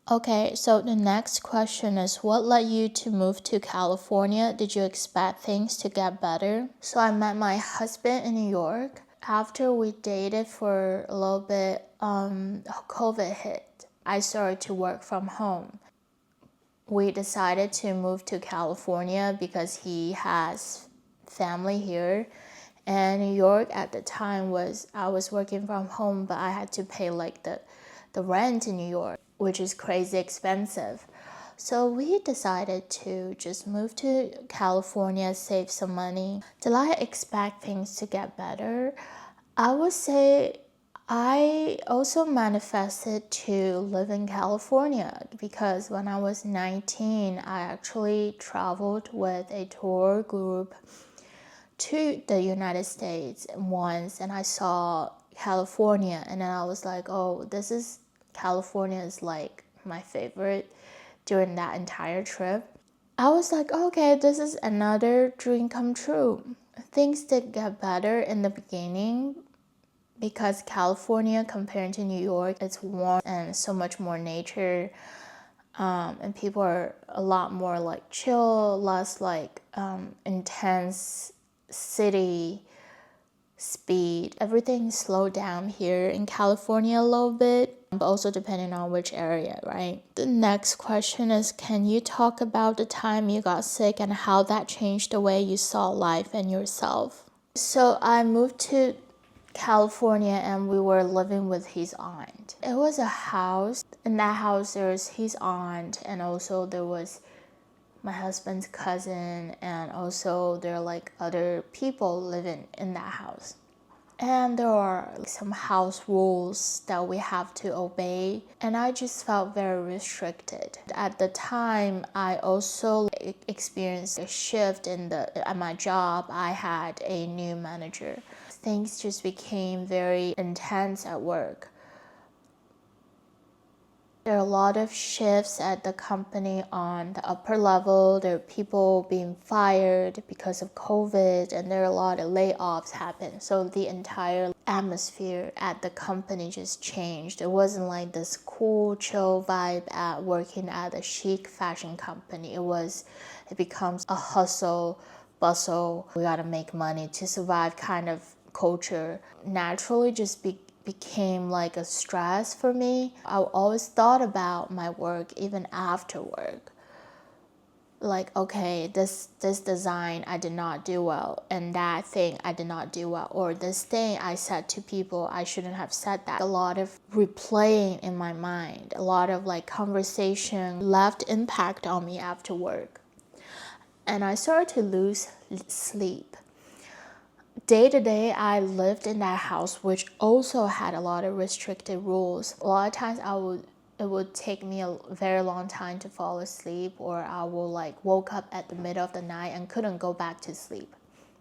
Okay, so the next question is, what led you to move to California? Did you expect things to get better? So I met my husband in New York. After we dated for a little bit, COVID hit. I started to work from home. We decided to move to California because he has family here. And New York at the time I was working from home, but I had to pay like the rent in New York, which is crazy expensive. So we decided to just move to California, save some money. Did I expect things to get better? I would say I also manifested to live in California because when I was 19, I actually traveled with a tour group to the United States once, and I saw California, and then I was like, oh, California is like my favorite during that entire trip. I was like, okay, this is another dream come true. Things did get better in the beginning because California compared to New York, it's warm and so much more nature. And people are a lot more like chill, less like intense city speed. Everything slowed down here in California a little bit, but also depending on which area, right? The next question is, can you talk about the time you got sick and how that changed the way you saw life and yourself? So I moved to California and we were living with his aunt. It was a house. In that house there was his aunt, and also there was my husband's cousin, and also there are like other people living in that house. And there are some house rules that we have to obey, and I just felt very restricted. At the time, I also experienced a shift at my job. I had a new manager. Things just became very intense at work. There are a lot of shifts at the company on the upper level. There are people being fired because of COVID, and there are a lot of layoffs happen. So the entire atmosphere at the company just changed. It wasn't like this cool, chill vibe at working at a chic fashion company. It becomes a hustle, bustle, we gotta make money to survive kind of culture. Naturally just became like a stress for me. I always thought about my work even after work. Like, okay, this design I did not do well, and that thing I did not do well, or this thing I said to people I shouldn't have said that. A lot of replaying in my mind, a lot of like conversation left impact on me after work. And I started to lose sleep. Day to day, I lived in that house, which also had a lot of restricted rules. A lot of times it would take me a very long time to fall asleep, or I will like woke up at the middle of the night and couldn't go back to sleep.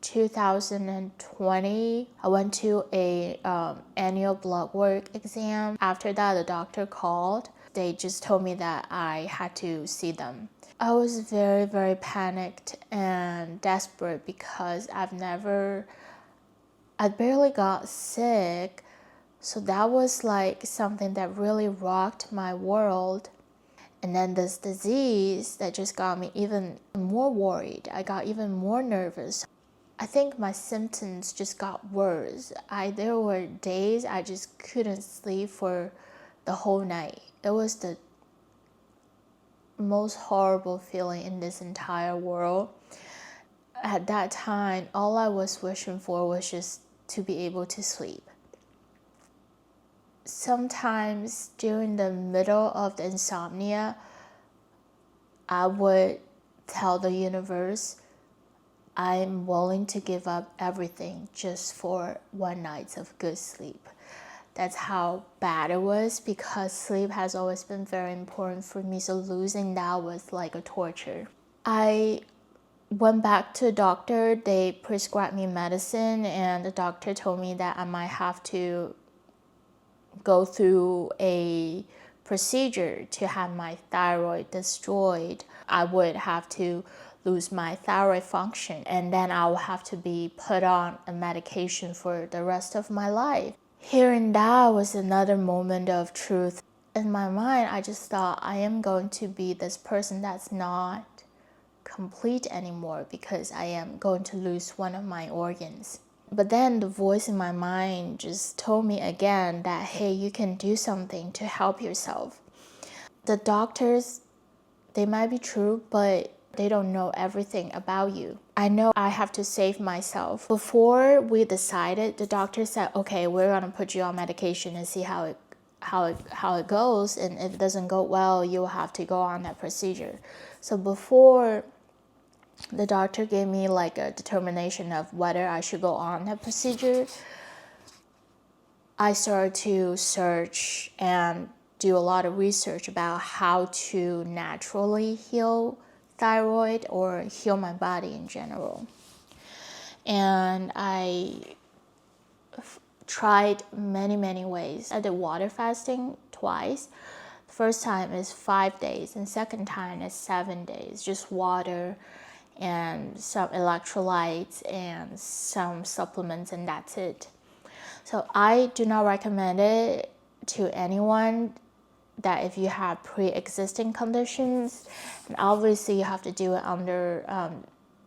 2020, I went to a annual blood work exam. After that, the doctor called. They just told me that I had to see them. I was very, very panicked and desperate because I barely got sick. So that was like something that really rocked my world. And then this disease that just got me even more worried. I got even more nervous. I think my symptoms just got worse. There were days I just couldn't sleep for the whole night. It was the most horrible feeling in this entire world. At that time, all I was wishing for was just to be able to sleep. Sometimes during the middle of the insomnia, I would tell the universe, I'm willing to give up everything just for one night of good sleep. That's how bad it was, because sleep has always been very important for me, so losing that was like a torture. I went back to a doctor. They prescribed me medicine, and the doctor told me that I might have to go through a procedure to have my thyroid destroyed. I would have to lose my thyroid function, and then I will have to be put on a medication for the rest of my life. Hearing that was another moment of truth. in my mind, I just thought I am going to be this person that's not complete anymore because I am going to lose one of my organs. But then the voice in my mind just told me again that, hey, you can do something to help yourself. The doctors, they might be true, but they don't know everything about you. I know I have to save myself. Before we decided, the doctor said, okay, we're gonna put you on medication and see how it goes, and if it doesn't go well, you will have to go on that procedure. So before the doctor gave me like a determination of whether I should go on that procedure, I started to search and do a lot of research about how to naturally heal thyroid or heal my body in general. And I tried many ways. I did water fasting twice. The first time is 5 days, and second time is 7 days, just water and some electrolytes and some supplements, and that's it. So I do not recommend it to anyone that if you have pre-existing conditions, and obviously you have to do it under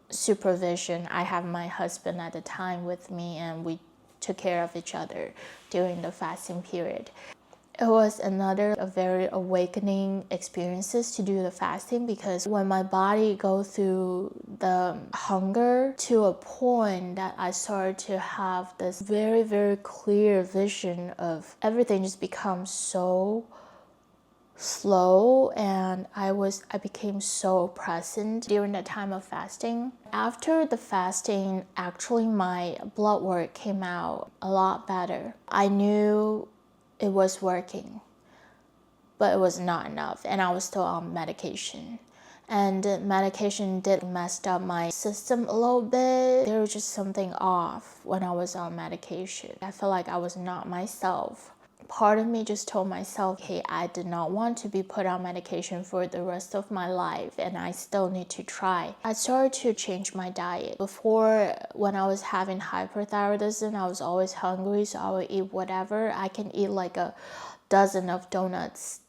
supervision. I have my husband at the time with me, and we took care of each other during the fasting period. It was another very awakening experiences to do the fasting, because when my body go through the hunger to a point that I started to have this very clear vision of everything just becomes so slow, and I became so present during the time of fasting. After the fasting, actually my blood work came out a lot better. I knew it was working, but it was not enough, and I was still on medication. And the medication did mess up my system a little bit. There was just something off when I was on medication. I felt like I was not myself. Part of me just told myself, hey, I did not want to be put on medication for the rest of my life, and I still need to try. I started to change my diet. Before, when I was having hyperthyroidism, I was always hungry, so I would eat whatever. I can eat like a dozen of donuts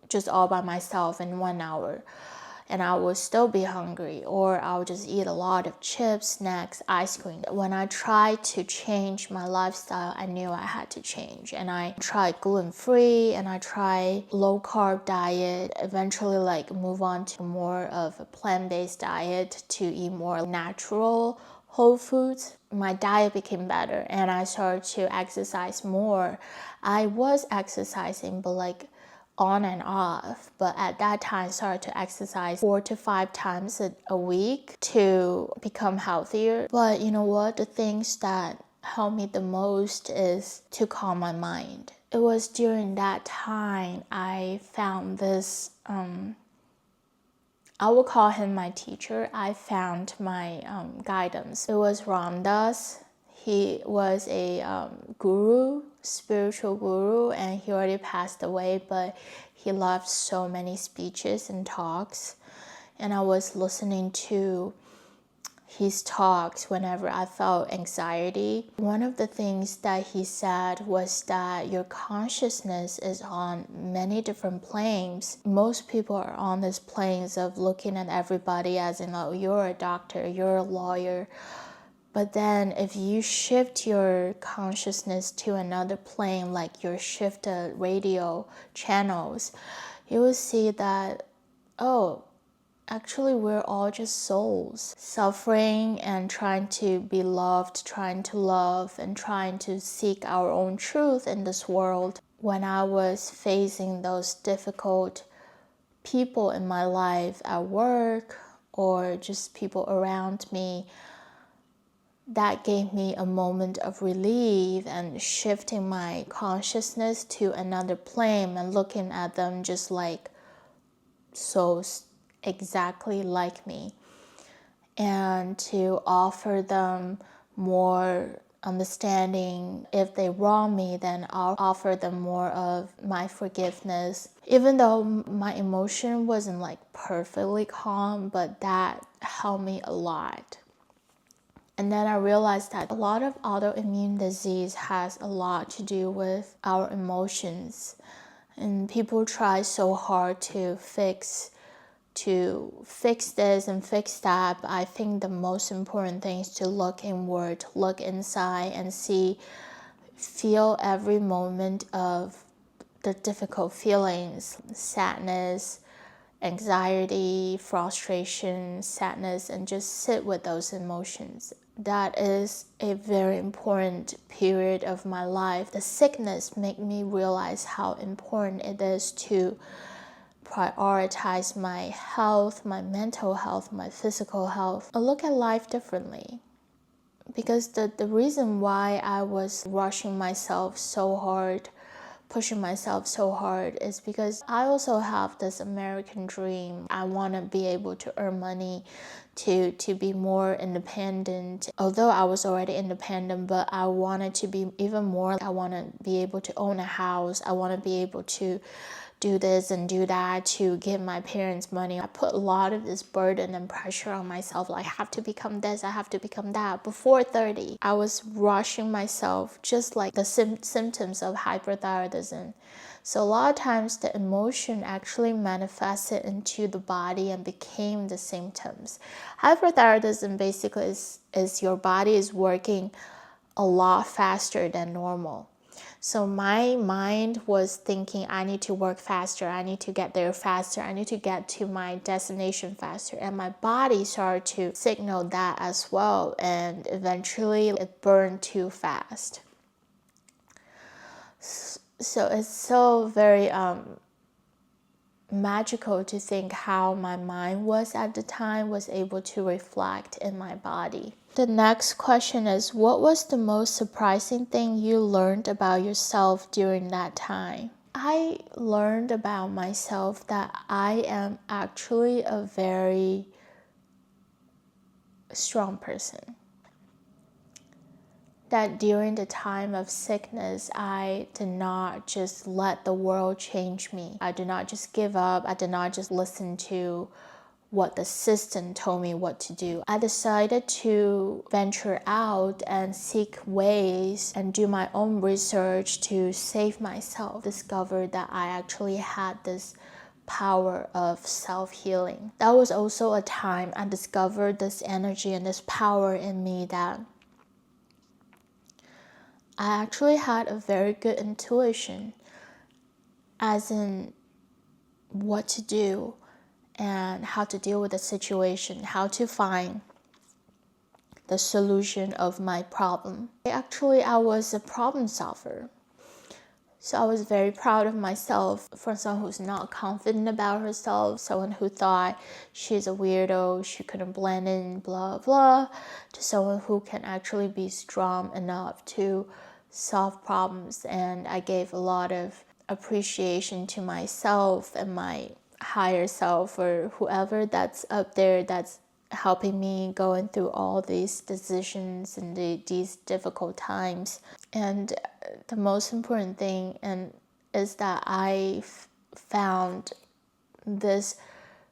just all by myself in 1 hour, and I would still be hungry. Or I would just eat a lot of chips, snacks, ice cream. When I tried to change my lifestyle, I knew I had to change, and I tried gluten-free, and I tried low-carb diet, eventually like move on to more of a plant-based diet to eat more natural whole foods. My diet became better, and I started to exercise more. I was exercising, but like on and off, but at that time I started to exercise 4 to 5 times a week to become healthier. But you know what, the things that helped me the most is to calm my mind. It was during that time I found this I will call him my teacher. I found my guidance. It was Ram Dass. He was a guru, spiritual guru, and he already passed away, but he left so many speeches and talks. And I was listening to his talks whenever I felt anxiety. One of the things that he said was that your consciousness is on many different planes. Most people are on this planes of looking at everybody as in, oh, you're a doctor, you're a lawyer. But then if you shift your consciousness to another plane, like you shift the radio channels, you will see that, oh, actually we're all just souls suffering and trying to be loved, trying to love, and trying to seek our own truth in this world. When I was facing those difficult people in my life at work or just people around me, that gave me a moment of relief and shifting my consciousness to another plane and looking at them just like souls exactly like me, and to offer them more understanding. If they wrong me, then I'll offer them more of my forgiveness. Even though my emotion wasn't like perfectly calm, but that helped me a lot. And then I realized that a lot of autoimmune disease has a lot to do with our emotions. And people try so hard to fix this and fix that, but I think the most important thing is to look inward, look inside, and feel every moment of the difficult feelings, sadness, anxiety, frustration, sadness, and just sit with those emotions. That is a very important period of my life. The sickness made me realize how important it is to prioritize my health, my mental health, my physical health. I look at life differently. Because the reason why I was rushing myself so hard, pushing myself so hard, is because I also have this American dream. I want to be able to earn money to be more independent. Although I was already independent, but I wanted to be even more. I want to be able to own a house. I want to be able to do this and do that to give my parents money. I put a lot of this burden and pressure on myself, like I have to become this, I have to become that. Before 30, I was rushing myself, just like the symptoms of hyperthyroidism. So a lot of times the emotion actually manifested into the body and became the symptoms. Hyperthyroidism basically is your body is working a lot faster than normal. So my mind was thinking, I need to work faster, I need to get there faster, I need to get to my destination faster. And my body started to signal that as well. And eventually it burned too fast. So it's so very magical to think how my mind was at the time, was able to reflect in my body. The next question is, what was the most surprising thing you learned about yourself during that time? I learned about myself that I am actually a very strong person. That during the time of sickness, I did not just let the world change me. I did not just give up. I did not just listen to what the system told me what to do. I decided to venture out and seek ways and do my own research to save myself. Discovered that I actually had this power of self-healing. That was also a time I discovered this energy and this power in me, that I actually had a very good intuition, as in what to do and how to deal with the situation, how to find the solution of my problem. Actually, I was a problem solver. So I was very proud of myself, from someone who's not confident about herself, someone who thought she's a weirdo, she couldn't blend in, blah, blah, to someone who can actually be strong enough to solve problems. And I gave a lot of appreciation to myself and my higher self, or whoever that's up there that's helping me going through all these decisions and these difficult times. And the most important thing is that I found this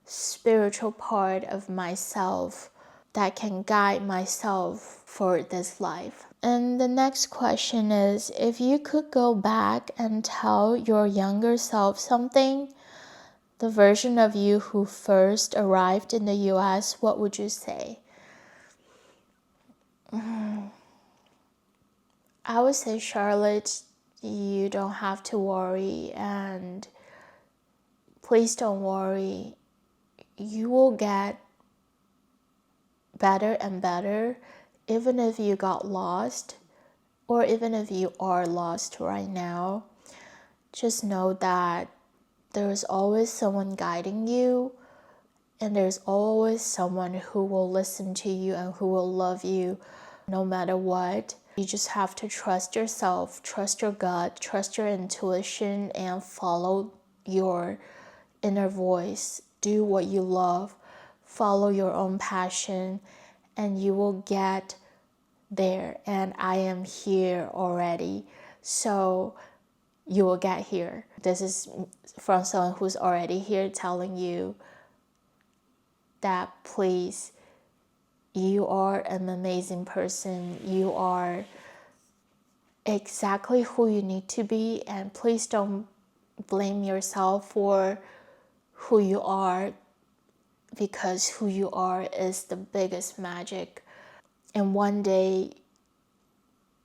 spiritual part of myself that can guide myself for this life. And the next question is, if you could go back and tell your younger self something, the version of you who first arrived in the US, what would you say? I would say, Charlotte, you don't have to worry, and please don't worry. You will get better and better, even if you got lost, or even if you are lost right now. Just know that there's always someone guiding you, and there's always someone who will listen to you and who will love you no matter what. You just have to trust yourself, trust your gut, trust your intuition, and follow your inner voice. Do what you love, follow your own passion, and you will get there. And I am here already, so you will get here. This is from someone who's already here, telling you that please, you are an amazing person. You are exactly who you need to be, and please don't blame yourself for who you are, because who you are is the biggest magic. And one day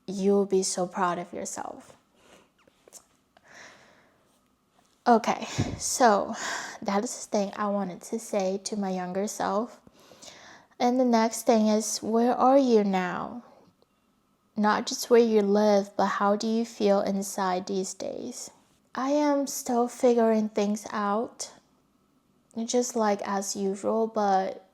you'll be so proud of yourself. Okay, so that is the thing I wanted to say to my younger self. And the next thing is, where are you now? Not just where you live, but how do you feel inside these days? I am still figuring things out, just like as usual, but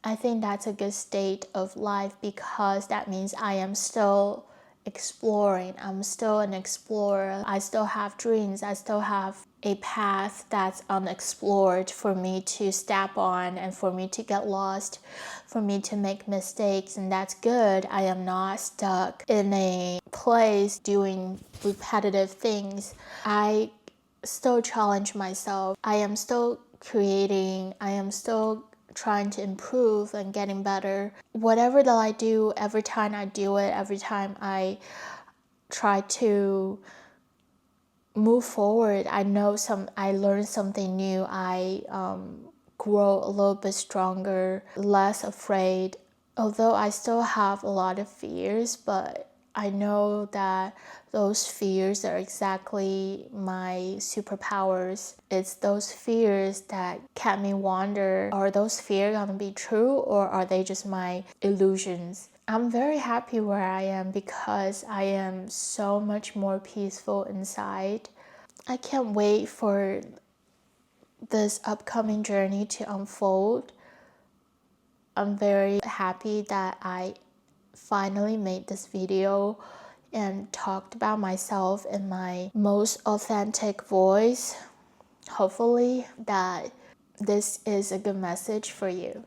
I think that's a good state of life, because that means I am still exploring. I'm still an explorer. I still have dreams. I still have a path that's unexplored for me to step on and for me to get lost, for me to make mistakes, and that's good. I am not stuck in a place doing repetitive things. I still challenge myself. I am still creating. I am still trying to improve and getting better. Whatever that I do, every time I do it, every time I try to move forward, I learn something new. I grow a little bit stronger, less afraid. Although I still have a lot of fears, but I know that those fears are exactly my superpowers. It's those fears that kept me wonder, are those fears gonna be true, or are they just my illusions? I'm very happy where I am because I am so much more peaceful inside. I can't wait for this upcoming journey to unfold. I'm very happy that I finally made this video and talked about myself in my most authentic voice. Hopefully that this is a good message for you.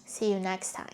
See you next time.